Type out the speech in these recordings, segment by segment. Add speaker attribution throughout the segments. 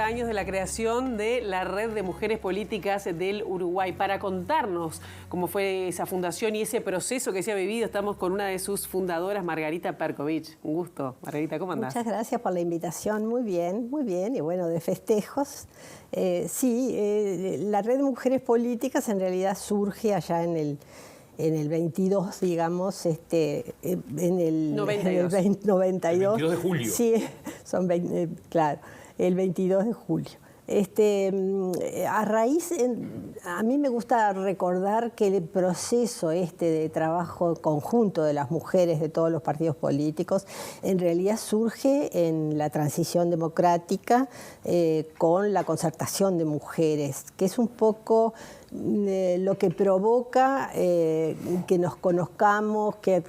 Speaker 1: Años de la creación de la Red de Mujeres Políticas del Uruguay. Para contarnos cómo fue esa fundación y ese proceso que se ha vivido, estamos con una de sus fundadoras, Margarita Perkovich. Un gusto. Margarita, ¿cómo andás?
Speaker 2: Muchas gracias por la invitación. Muy bien, y bueno, de festejos. La Red de Mujeres Políticas en realidad surge allá en el 22, digamos, en el
Speaker 1: 92.
Speaker 2: En el 92.
Speaker 3: El 22 de julio.
Speaker 2: Sí, son 20, claro, el 22 de julio. A mí me gusta recordar que el proceso de trabajo conjunto de las mujeres de todos los partidos políticos en realidad surge en la transición democrática con la concertación de mujeres, que es un poco lo que provoca que nos conozcamos, que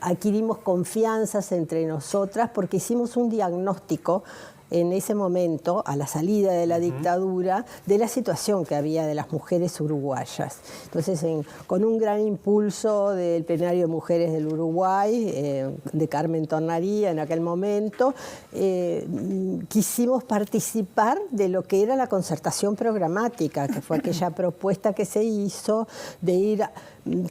Speaker 2: adquirimos confianzas entre nosotras, porque hicimos un diagnóstico en ese momento, a la salida de la dictadura, de la situación que había de las mujeres uruguayas. Entonces, con un gran impulso del Plenario de Mujeres del Uruguay, de Carmen Tornaría en aquel momento, quisimos participar de lo que era la concertación programática, que fue aquella propuesta que se hizo de ir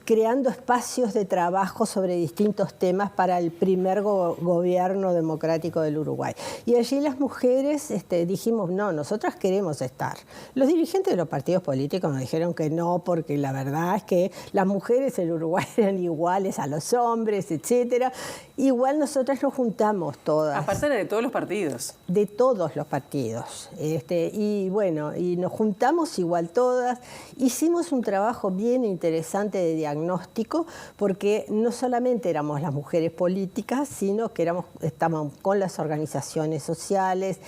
Speaker 2: creando espacios de trabajo sobre distintos temas para el primer gobierno democrático del Uruguay. Y allí las mujeres dijimos, no, nosotras queremos estar. Los dirigentes de los partidos políticos nos dijeron que no, porque la verdad es que las mujeres en Uruguay eran iguales a los hombres, etcétera. Igual nosotras nos juntamos todas.
Speaker 1: Aparte de todos los partidos.
Speaker 2: De todos los partidos. Y bueno, y nos juntamos igual todas. Hicimos un trabajo bien interesante de diagnóstico, porque no solamente éramos las mujeres políticas, sino que estábamos con las organizaciones sociales,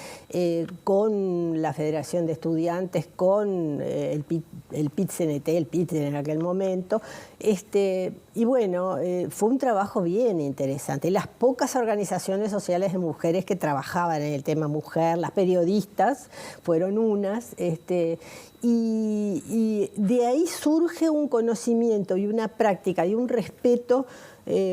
Speaker 2: con la Federación de Estudiantes, con el PIT-CNT, el PIT en aquel momento. Y bueno, fue un trabajo bien interesante. Las pocas organizaciones sociales de mujeres que trabajaban en el tema mujer, las periodistas fueron unas, y de ahí surge un conocimiento y una práctica y un respeto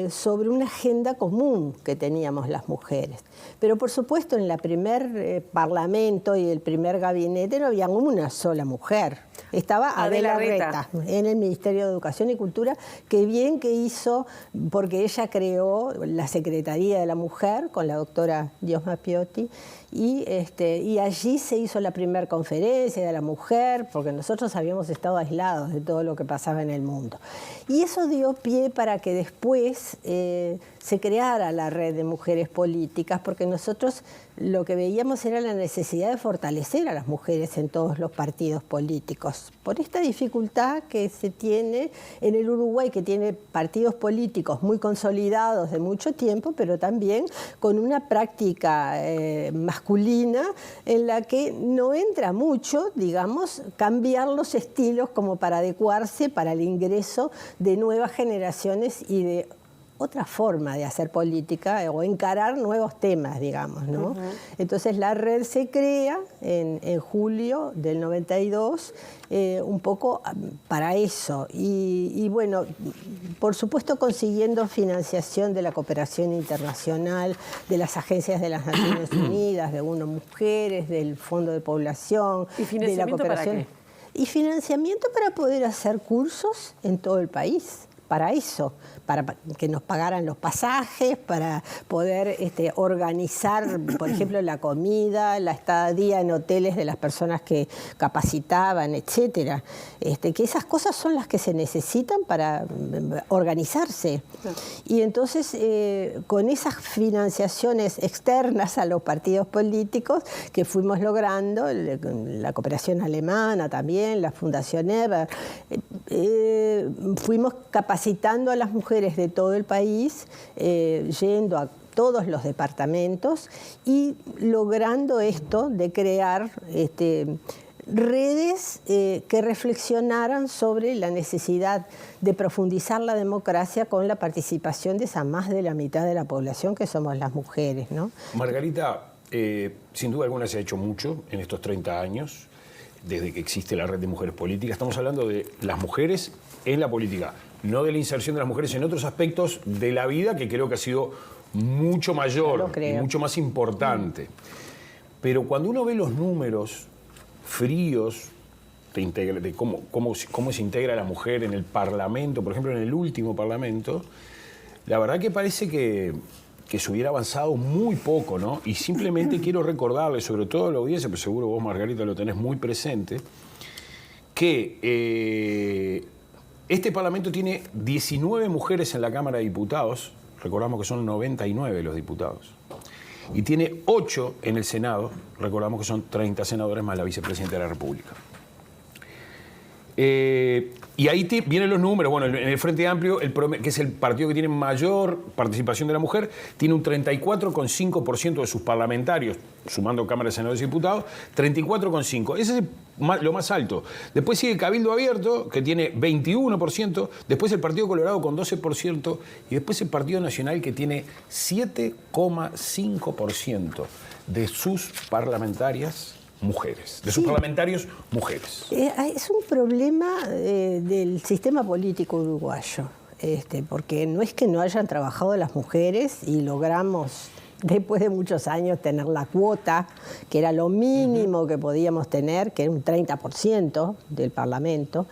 Speaker 2: sobre una agenda común que teníamos las mujeres. Pero por supuesto en el primer parlamento y el primer gabinete no había una sola mujer. Estaba Adela Reta en el Ministerio de Educación y Cultura, que bien que hizo, porque ella creó la Secretaría de la Mujer con la doctora Diosma Piotti, y allí se hizo la primera conferencia de la mujer, porque nosotros habíamos estado aislados de todo lo que pasaba en el mundo. Y eso dio pie para que después se creara la Red de Mujeres Políticas, porque nosotros lo que veíamos era la necesidad de fortalecer a las mujeres en todos los partidos políticos, por esta dificultad que se tiene en el Uruguay, que tiene partidos políticos muy consolidados de mucho tiempo, pero también con una práctica masculina en la que no entra mucho, digamos, cambiar los estilos como para adecuarse para el ingreso de nuevas generaciones y de otra forma de hacer política o encarar nuevos temas, digamos, ¿no? Entonces la red se crea en julio del 92, un poco para eso. Y bueno, por supuesto consiguiendo financiación de la cooperación internacional, de las agencias de las Naciones Unidas, de UNO Mujeres, del Fondo de Población,
Speaker 1: ¿Y financiamiento
Speaker 2: de la cooperación?
Speaker 1: para qué?
Speaker 2: Y financiamiento para poder hacer cursos en todo el país. Para eso, para que nos pagaran los pasajes, para poder organizar, por ejemplo, la comida, la estadía en hoteles de las personas que capacitaban, etcétera. Que esas cosas son las que se necesitan para organizarse. Y entonces, con esas financiaciones externas a los partidos políticos que fuimos logrando, la cooperación alemana también, la Fundación Eber, fuimos capacitando a las mujeres de todo el país, yendo a todos los departamentos y logrando esto de crear redes que reflexionaran sobre la necesidad de profundizar la democracia con la participación de esa más de la mitad de la población que somos las mujeres, ¿no?
Speaker 3: Margarita, sin duda alguna se ha hecho mucho en estos 30 años, desde que existe la Red de Mujeres Políticas. Estamos hablando de las mujeres en la política, no de la inserción de las mujeres en otros aspectos de la vida, que creo que ha sido mucho mayor y mucho más importante. Pero cuando uno ve los números fríos de cómo se integra la mujer en el Parlamento, por ejemplo, en el último Parlamento, la verdad que parece que se hubiera avanzado muy poco, ¿no? Y simplemente quiero recordarle, sobre todo a la audiencia, pero seguro vos, Margarita, lo tenés muy presente, que este Parlamento tiene 19 mujeres en la Cámara de Diputados, recordamos que son 99 los diputados, y tiene 8 en el Senado, recordamos que son 30 senadores más la vicepresidenta de la República. Y ahí vienen los números. Bueno, en el Frente Amplio, que es el partido que tiene mayor participación de la mujer, tiene un 34,5% de sus parlamentarios, sumando cámaras, senadores y diputados, 34,5%. Ese es lo más alto. Después sigue Cabildo Abierto, que tiene 21%, después el Partido Colorado con 12%, y después el Partido Nacional, que tiene 7,5% de sus parlamentarias mujeres, de sus parlamentarios mujeres.
Speaker 2: Es un problema del sistema político uruguayo, porque no es que no hayan trabajado las mujeres y logramos, después de muchos años, tener la cuota, que era lo mínimo que podíamos tener, que era un 30% del Parlamento.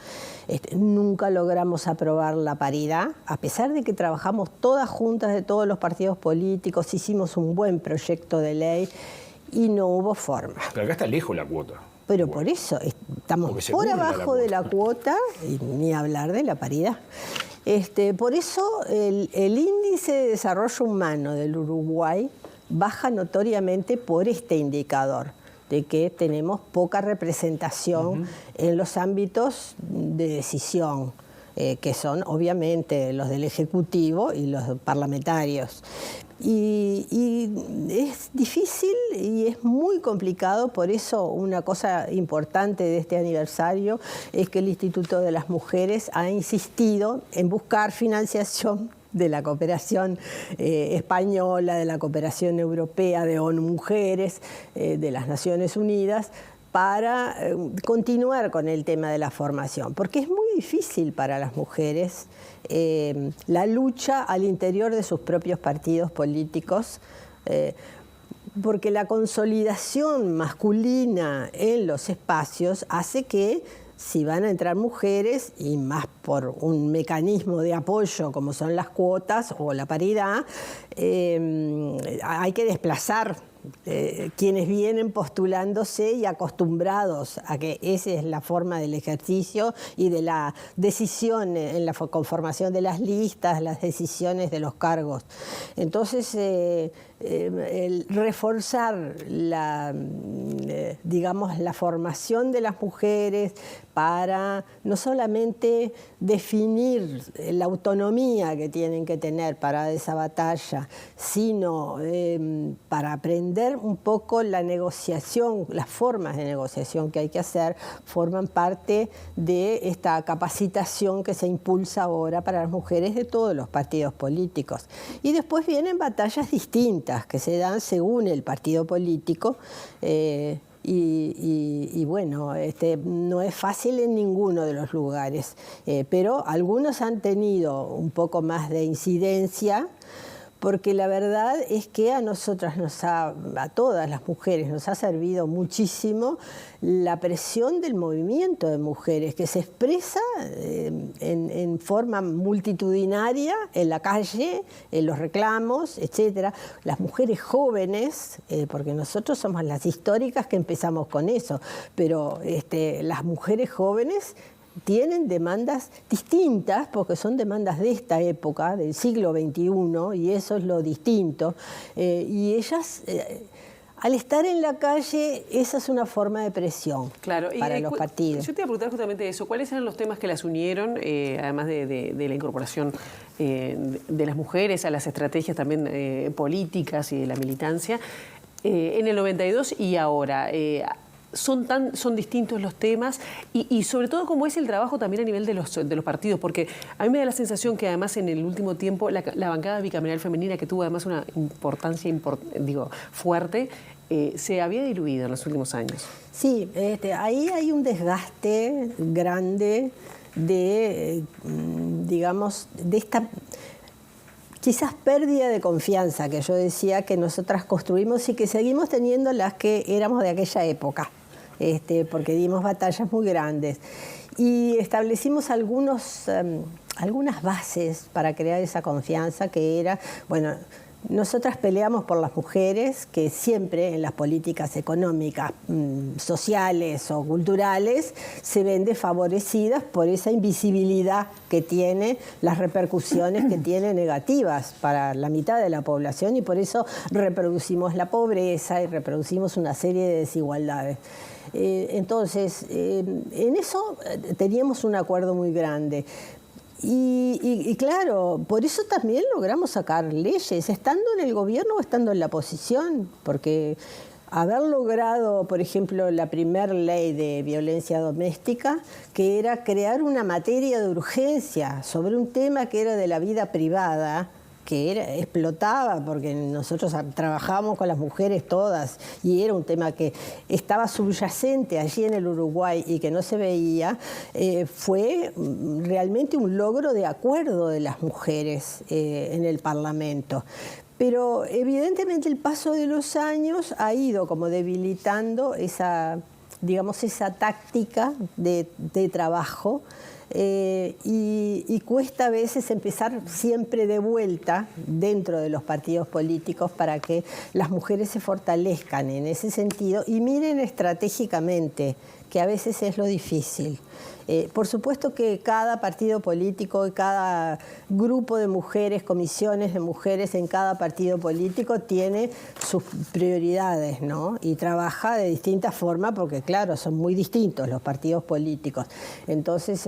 Speaker 2: Nunca logramos aprobar la paridad, a pesar de que trabajamos todas juntas de todos los partidos políticos, hicimos un buen proyecto de ley, y no hubo forma.
Speaker 3: Pero acá está lejos la cuota.
Speaker 2: Pero por eso, estamos por abajo de la cuota, y ni hablar de la paridad. Por eso el índice de desarrollo humano del Uruguay baja notoriamente por este indicador, de que tenemos poca representación en los ámbitos de decisión, que son obviamente los del Ejecutivo y los parlamentarios. Y es difícil y es muy complicado, por eso una cosa importante de este aniversario es que el Instituto de las Mujeres ha insistido en buscar financiación de la cooperación española, de la cooperación europea, de ONU Mujeres, de las Naciones Unidas, para continuar con el tema de la formación, porque es muy difícil para las mujeres la lucha al interior de sus propios partidos políticos, porque la consolidación masculina en los espacios hace que, si van a entrar mujeres, y más por un mecanismo de apoyo como son las cuotas o la paridad, hay que desplazar quienes vienen postulándose y acostumbrados a que esa es la forma del ejercicio y de la decisión en la conformación de las listas, las decisiones de los cargos. Entonces, el reforzar digamos, la formación de las mujeres para no solamente definir la autonomía que tienen que tener para esa batalla, sino para aprender un poco la negociación, las formas de negociación que hay que hacer, forman parte de esta capacitación que se impulsa ahora para las mujeres de todos los partidos políticos. Y después vienen batallas distintas que se dan según el partido político, y bueno, no es fácil en ninguno de los lugares, pero algunos han tenido un poco más de incidencia, porque la verdad es que a nosotras a todas las mujeres nos ha servido muchísimo la presión del movimiento de mujeres, que se expresa en forma multitudinaria en la calle, en los reclamos, etcétera. Las mujeres jóvenes, porque nosotros somos las históricas que empezamos con eso, pero las mujeres jóvenes tienen demandas distintas, porque son demandas de esta época, del siglo XXI, y eso es lo distinto. Y ellas, al estar en la calle, esa es una forma de presión para los partidos.
Speaker 1: Yo te iba a preguntar justamente eso. ¿Cuáles eran los temas que las unieron, además de la incorporación de las mujeres a las estrategias también políticas y de la militancia, en el 92 y ahora? Son distintos los temas y sobre todo cómo es el trabajo también a nivel de los partidos, porque a mí me da la sensación que además en el último tiempo la bancada bicameral femenina, que tuvo además una importancia fuerte, se había diluido en los últimos años.
Speaker 2: Sí, ahí hay un desgaste grande de, digamos, de esta... quizás pérdida de confianza, que yo decía que nosotras construimos y que seguimos teniendo las que éramos de aquella época, porque dimos batallas muy grandes. Y establecimos algunas bases para crear esa confianza, que era, bueno, nosotras peleamos por las mujeres, que siempre en las políticas económicas, sociales o culturales se ven desfavorecidas por esa invisibilidad que tiene, las repercusiones que tiene negativas para la mitad de la población, y por eso reproducimos la pobreza y reproducimos una serie de desigualdades. Entonces, en eso teníamos un acuerdo muy grande. Y claro, por eso también logramos sacar leyes, estando en el gobierno o estando en la oposición, porque haber logrado, por ejemplo, la primera ley de violencia doméstica, que era crear una materia de urgencia sobre un tema que era de la vida privada, que explotaba, porque nosotros trabajábamos con las mujeres todas y era un tema que estaba subyacente allí en el Uruguay y que no se veía, fue realmente un logro de acuerdo de las mujeres en el Parlamento. Pero evidentemente el paso de los años ha ido como debilitando esa táctica de trabajo. Y cuesta a veces empezar siempre de vuelta dentro de los partidos políticos para que las mujeres se fortalezcan en ese sentido y miren estratégicamente, que a veces es lo difícil. Por supuesto que cada partido político y cada grupo de mujeres, comisiones de mujeres en cada partido político tiene sus prioridades, ¿no? Y trabaja de distintas formas porque, claro, son muy distintos los partidos políticos. Entonces,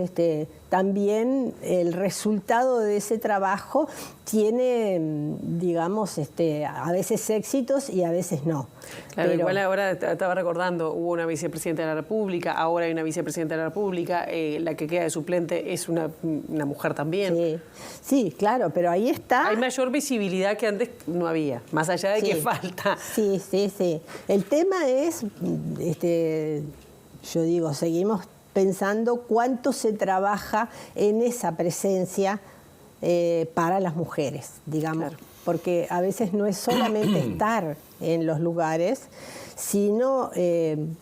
Speaker 2: también el resultado de ese trabajo tiene, digamos, a veces éxitos y a veces no.
Speaker 1: Claro, pero igual ahora estaba recordando, hubo una vicepresidenta de la República, ahora hay una vicepresidenta de la República, la que queda de suplente es una mujer también.
Speaker 2: Sí, claro, pero ahí está.
Speaker 1: Hay mayor visibilidad que antes no había, más allá de que falta.
Speaker 2: Sí. El tema es, yo digo, seguimos pensando cuánto se trabaja en esa presencia para las mujeres, digamos, claro. Porque a veces no es solamente estar en los lugares, sino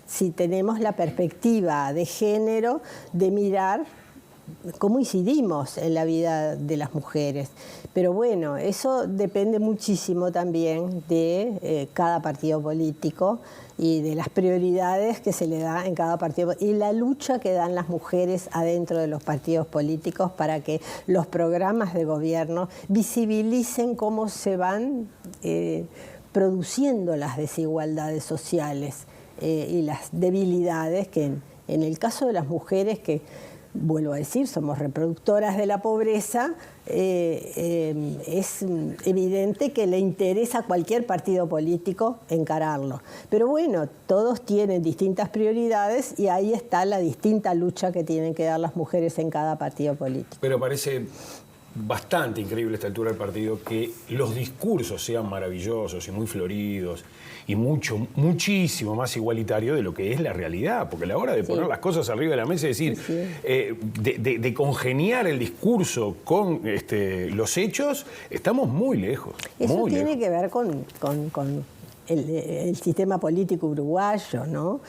Speaker 2: si tenemos la perspectiva de género, de mirar cómo incidimos en la vida de las mujeres. Pero bueno, eso depende muchísimo también de cada partido político y de las prioridades que se le da en cada partido y la lucha que dan las mujeres adentro de los partidos políticos para que los programas de gobierno visibilicen cómo se van produciendo las desigualdades sociales y las debilidades que en el caso de las mujeres, que vuelvo a decir, somos reproductoras de la pobreza, es evidente que le interesa a cualquier partido político encararlo. Pero bueno, todos tienen distintas prioridades y ahí está la distinta lucha que tienen que dar las mujeres en cada partido político.
Speaker 3: Pero parece bastante increíble a esta altura del partido que los discursos sean maravillosos y muy floridos y muchísimo más igualitario de lo que es la realidad, porque a la hora de poner las cosas arriba de la mesa y decir, de congeniar el discurso con los hechos, estamos muy lejos.
Speaker 2: Eso tiene que ver con el sistema político uruguayo, ¿no?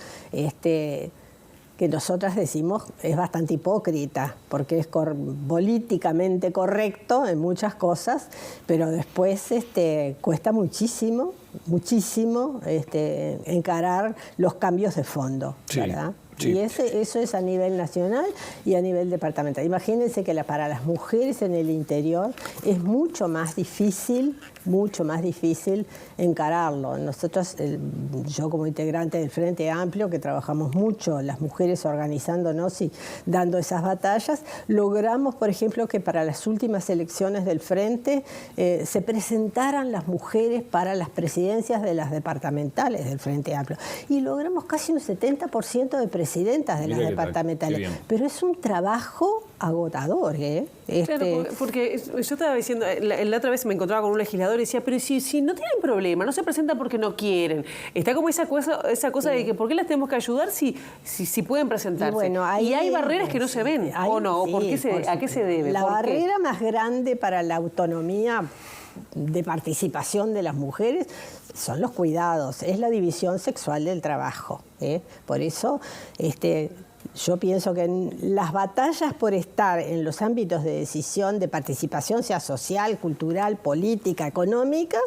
Speaker 2: Que nosotras decimos es bastante hipócrita, porque es políticamente correcto en muchas cosas, pero después cuesta muchísimo encarar los cambios de fondo, ¿verdad? Sí. Y eso es a nivel nacional y a nivel departamental. Imagínense que para las mujeres en el interior es mucho más difícil encararlo. Nosotros, yo como integrante del Frente Amplio, que trabajamos mucho, las mujeres organizándonos y dando esas batallas, logramos, por ejemplo, que para las últimas elecciones del Frente se presentaran las mujeres para las presidencias presidencias de las departamentales del Frente Amplio. Y logramos casi un 70% de presidentas de las departamentales. Pero es un trabajo agotador, ¿eh?
Speaker 1: Claro, porque yo estaba diciendo, la otra vez me encontraba con un legislador y decía, pero si no tienen problema, no se presentan porque no quieren. Está como esa cosa de que ¿por qué las tenemos que ayudar si pueden presentarse? Y, bueno, hay barreras que no se ven, ¿o no? ¿A qué se debe?
Speaker 2: La barrera más grande para la autonomía de participación de las mujeres son los cuidados, es la división sexual del trabajo, ¿eh? Por eso yo pienso que en las batallas por estar en los ámbitos de decisión, de participación, sea social, cultural, política, económica,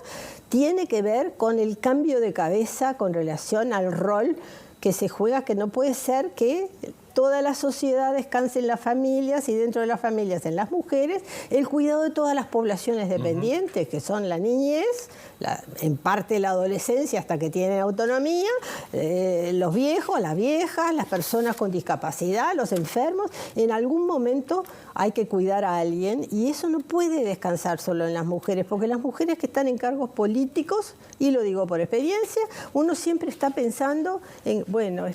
Speaker 2: tiene que ver con el cambio de cabeza con relación al rol que se juega, que no puede ser que toda la sociedad descanse en las familias y dentro de las familias en las mujeres, el cuidado de todas las poblaciones dependientes, que son la niñez, en parte la adolescencia hasta que tienen autonomía, los viejos, las viejas, las personas con discapacidad, los enfermos. En algún momento hay que cuidar a alguien y eso no puede descansar solo en las mujeres, porque las mujeres que están en cargos políticos, y lo digo por experiencia, uno siempre está pensando en, bueno,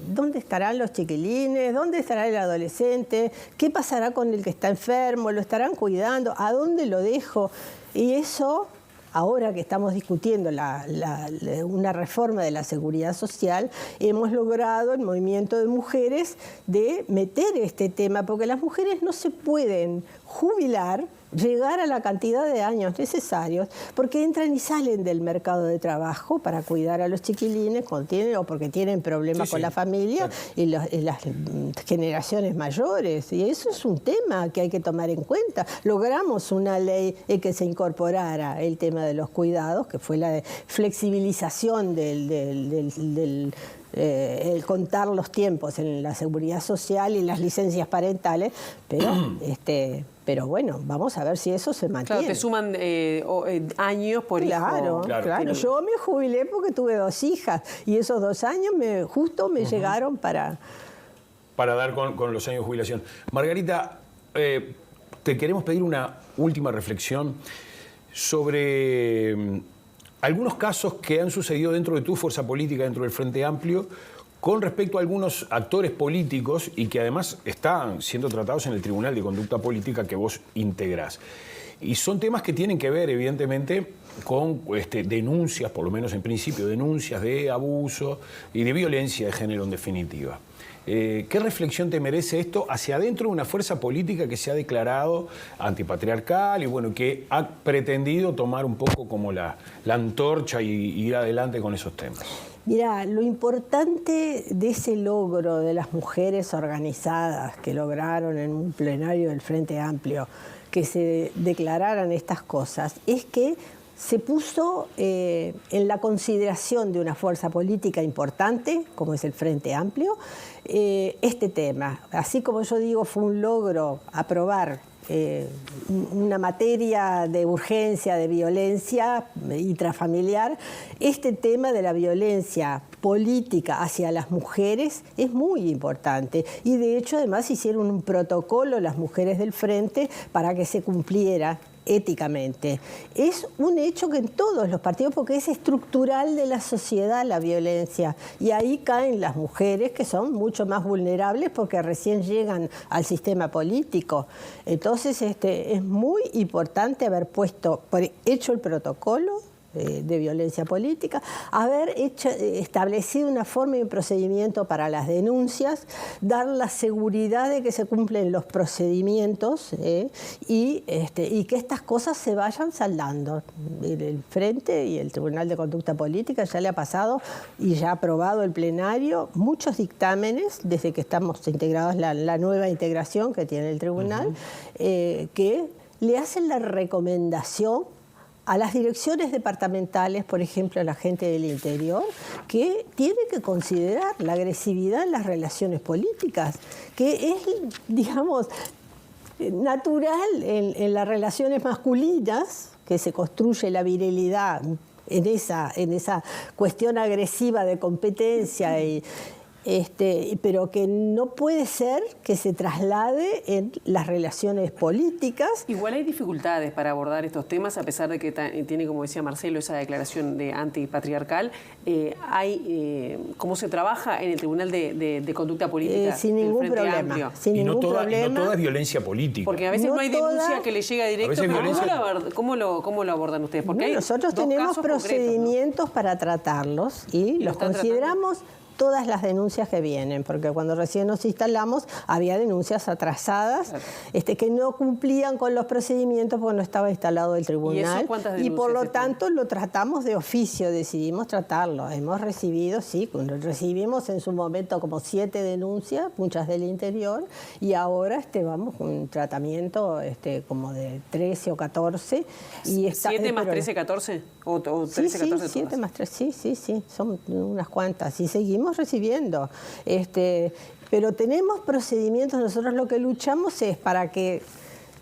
Speaker 2: ¿dónde estarán los chiquilines? ¿Dónde estará el adolescente? ¿Qué pasará con el que está enfermo? ¿Lo estarán cuidando? ¿A dónde lo dejo? Y eso, ahora que estamos discutiendo una reforma de la seguridad social, hemos logrado el movimiento de mujeres de meter este tema, porque las mujeres no se pueden jubilar, llegar a la cantidad de años necesarios, porque entran y salen del mercado de trabajo para cuidar a los chiquilines o porque tienen problemas con la familia, claro, y las generaciones mayores. Y eso es un tema que hay que tomar en cuenta. Logramos una ley en que se incorporara el tema de los cuidados, que fue la de flexibilización el contar los tiempos en la seguridad social y las licencias parentales, pero bueno, vamos a ver si eso se mantiene.
Speaker 1: Claro, te suman años por hijo.
Speaker 2: Claro. Yo me jubilé porque tuve 2 hijas y esos 2 años justo me llegaron para
Speaker 3: dar con los años de jubilación. Margarita, te queremos pedir una última reflexión sobre algunos casos que han sucedido dentro de tu fuerza política, dentro del Frente Amplio, con respecto a algunos actores políticos y que además están siendo tratados en el Tribunal de Conducta Política que vos integrás. Y son temas que tienen que ver, evidentemente, con denuncias, por lo menos en principio, denuncias de abuso y de violencia de género en definitiva. ¿Qué reflexión te merece esto hacia adentro de una fuerza política que se ha declarado antipatriarcal y bueno, que ha pretendido tomar un poco como la antorcha y ir adelante con esos temas?
Speaker 2: Mira, lo importante de ese logro de las mujeres organizadas que lograron en un plenario del Frente Amplio que se declararan estas cosas es que se puso en la consideración de una fuerza política importante, como es el Frente Amplio, este tema. Así como yo digo, fue un logro aprobar una materia de urgencia, de violencia intrafamiliar, este tema de la violencia política hacia las mujeres es muy importante y de hecho además hicieron un protocolo las mujeres del Frente para que se cumpliera éticamente. Es un hecho que en todos los partidos, porque es estructural de la sociedad la violencia, y ahí caen las mujeres que son mucho más vulnerables porque recién llegan al sistema político. Entonces es muy importante haber hecho el protocolo de violencia política, haber establecido una forma y un procedimiento para las denuncias, dar la seguridad de que se cumplen los procedimientos y que estas cosas se vayan saldando. El Frente y el Tribunal de Conducta Política ya le ha pasado y ya ha aprobado el plenario muchos dictámenes desde que estamos integrados, la nueva integración que tiene el Tribunal, que le hacen la recomendación a las direcciones departamentales, por ejemplo, a la gente del interior, que tiene que considerar la agresividad en las relaciones políticas, que es, digamos, natural en las relaciones masculinas, que se construye la virilidad en esa cuestión agresiva de competencia pero que no puede ser que se traslade en las relaciones políticas.
Speaker 1: Igual hay dificultades para abordar estos temas, a pesar de que tiene, como decía Marcelo, esa declaración de antipatriarcal. ¿Cómo se trabaja en el Tribunal de Conducta Política?
Speaker 2: Sin ningún problema. Sin
Speaker 3: y
Speaker 2: ningún
Speaker 3: problema.
Speaker 2: No
Speaker 3: toda es violencia política.
Speaker 1: Porque a veces no hay denuncia que le llega directo, pero ¿cómo lo abordan ustedes? Porque
Speaker 2: nosotros tenemos procedimientos, ¿no?, para tratarlos y los consideramos todas las denuncias que vienen, porque cuando recién nos instalamos había denuncias atrasadas, que no cumplían con los procedimientos porque no estaba instalado el tribunal.
Speaker 1: ¿Y
Speaker 2: por lo tanto lo tratamos de oficio, decidimos tratarlo. Hemos recibido, recibimos en su momento como 7 denuncias, muchas del interior, y ahora vamos con un tratamiento como de 13 o 14. Y
Speaker 1: ¿7 más 13, 14? ¿O 13, 14
Speaker 2: 7
Speaker 1: todas?
Speaker 2: más 3, sí, son unas cuantas. Y seguimos recibiendo. Pero tenemos procedimientos, nosotros lo que luchamos es para que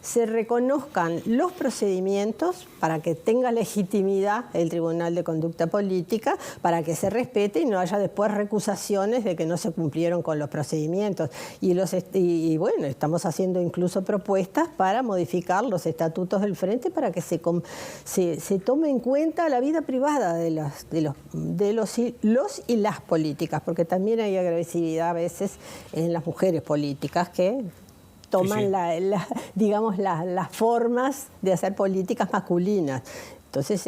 Speaker 2: se reconozcan los procedimientos, para que tenga legitimidad el Tribunal de Conducta Política, para que se respete y no haya después recusaciones de que no se cumplieron con los procedimientos. Y bueno, estamos haciendo incluso propuestas para modificar los estatutos del Frente para que se tome en cuenta la vida privada de los y las políticas, porque también hay agresividad a veces en las mujeres políticas que toman las formas de hacer políticas masculinas. Entonces,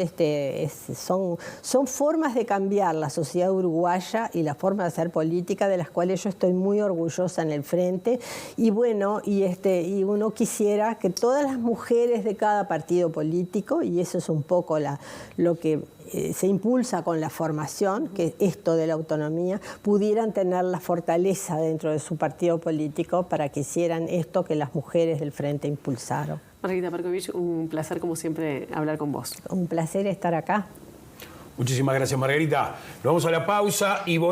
Speaker 2: son formas de cambiar la sociedad uruguaya y la forma de hacer política de las cuales yo estoy muy orgullosa en el Frente. Y bueno, y uno quisiera que todas las mujeres de cada partido político, y eso es un poco lo que se impulsa con la formación, que esto de la autonomía, pudieran tener la fortaleza dentro de su partido político para que hicieran esto que las mujeres del Frente impulsaron.
Speaker 1: Margarita Perkovich, un placer como siempre hablar con vos.
Speaker 2: Un placer estar acá.
Speaker 3: Muchísimas gracias, Margarita. Nos vamos a la pausa y volvemos.